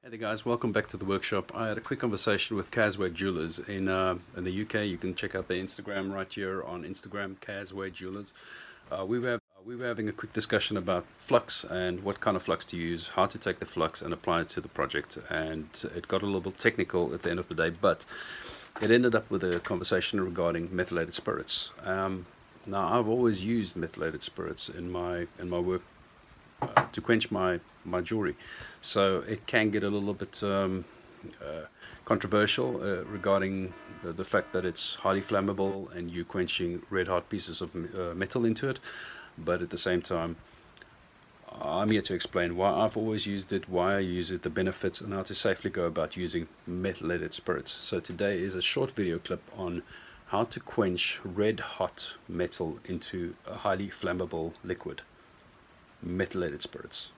Hey there guys, welcome back to the workshop. I had a quick conversation with Casway Jewelers in the UK. You can check out their Instagram right here on Instagram, Casway Jewelers. We were having a quick discussion about flux and what kind of flux to use, how to take the flux and apply it to the project. And it got a little bit technical at the end of the day, but it ended up with a conversation regarding methylated spirits. Now, I've always used methylated spirits in my work to quench my jewelry. So it can get a little bit controversial regarding the fact that it's highly flammable and you're quenching red hot pieces of metal into it. But at the same time, I'm here to explain why I've always used it, why I use it, the benefits, and how to safely go about using methylated spirits. So today is a short video clip on how to quench red hot metal into a highly flammable liquid, methylated spirits.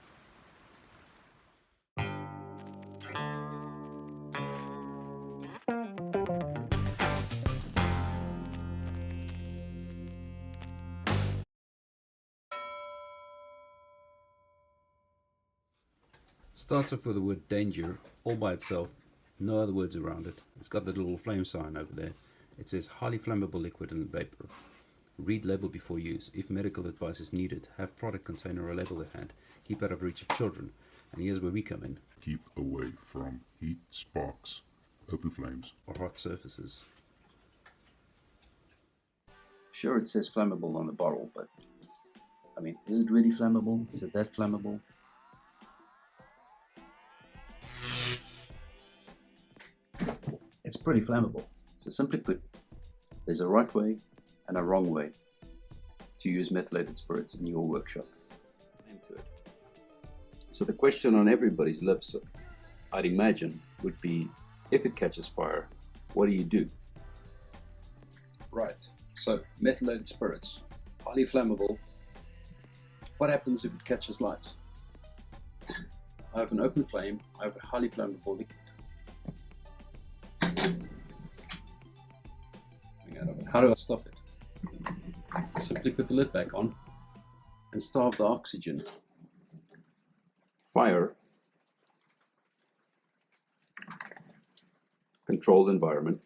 Starts off with the word danger all by itself, no other words around it. It's got the little flame sign over there. It says highly flammable liquid and vapor. Read label before use. If medical advice is needed, have product container or label at hand. Keep out of reach of children. And here's where we come in. Keep away from heat, sparks, open flames, or hot surfaces. Sure, it says flammable on the bottle, but I mean, is it really flammable? Is it that flammable? It's pretty flammable. So simply put, there's a right way and a wrong way to use methylated spirits in your workshop. Into it. So the question on everybody's lips, I'd imagine, would be, if it catches fire, what do you do? Right, so methylated spirits, highly flammable. What happens if it catches light? I have an open flame, I have a highly flammable liquid. How do I stop it? Simply put the lid back on and starve the oxygen. Fire, controlled environment,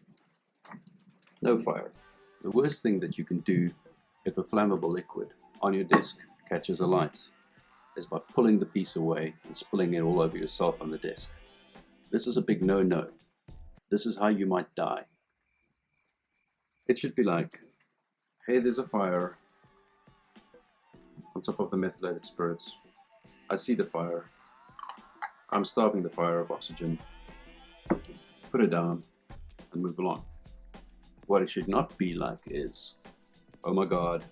no fire. The worst thing that you can do if a flammable liquid on your desk catches a light is by pulling the piece away and spilling it all over yourself on the desk. This is a big no-no. This is how you might die. It should be like, hey, there's a fire on top of the methylated spirits. I see the fire. I'm starving the fire of oxygen. Put it down and move along. What it should not be like is, oh my God,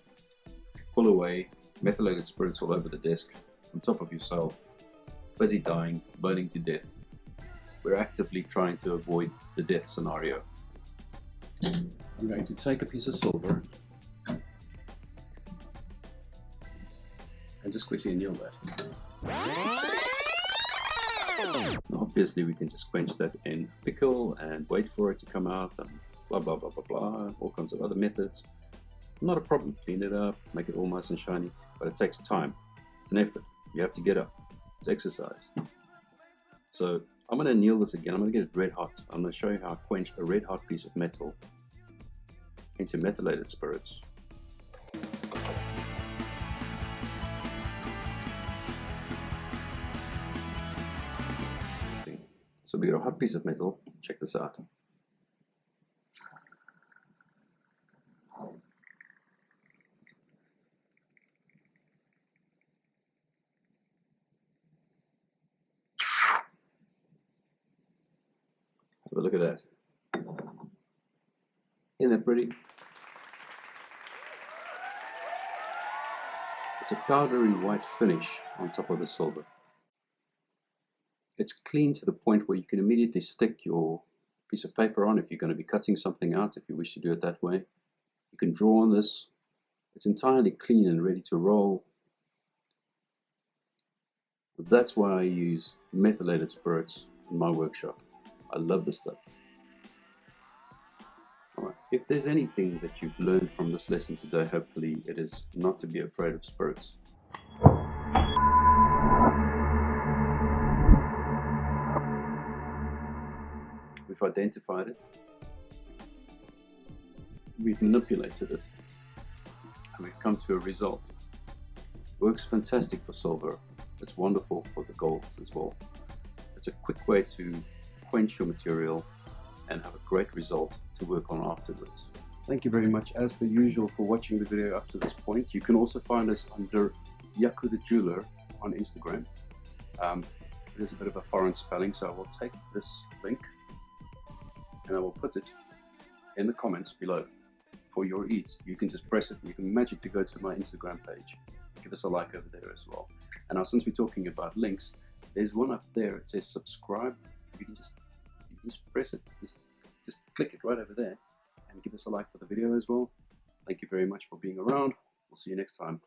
pull away, methylated spirits all over the desk, on top of yourself, busy dying, burning to death. We're actively trying to avoid the death scenario. I'm going to take a piece of silver and just quickly anneal that. Obviously we can just quench that in pickle and wait for it to come out and blah blah blah blah blah, all kinds of other methods. Not a problem, clean it up, make it all nice and shiny, but it takes time. It's an effort, you have to get up, it's exercise. So I'm going to anneal this again, I'm going to get it red hot. I'm going to show you how I quench a red hot piece of metal into methylated spirits. So we got a hot piece of metal, check this out. Have a look at that. Isn't that pretty? It's a powdery white finish on top of the silver. It's clean to the point where you can immediately stick your piece of paper on if you're going to be cutting something out, if you wish to do it that way. You can draw on this. It's entirely clean and ready to roll. That's why I use methylated spirits in my workshop. I love this stuff. Alright, if there's anything that you've learned from this lesson today, hopefully it is not to be afraid of spirits. We've identified it, we've manipulated it, and we've come to a result. Works fantastic for silver. It's wonderful for the golds as well. It's a quick way to quench your material and have a great result to work on afterwards. Thank you very much, as per usual, for watching the video up to this point. You can also find us under Yaku the Jeweler on Instagram. It is a bit of a foreign spelling, so I will take this link and I will put it in the comments below for your ease. You can just press it and you can magically go to my Instagram page. Give us a like over there as well. And now, since we're talking about links, there's one up there. It says subscribe. You can just press it. Just click it right over there and give us a like for the video as well. Thank you very much for being around. We'll see you next time.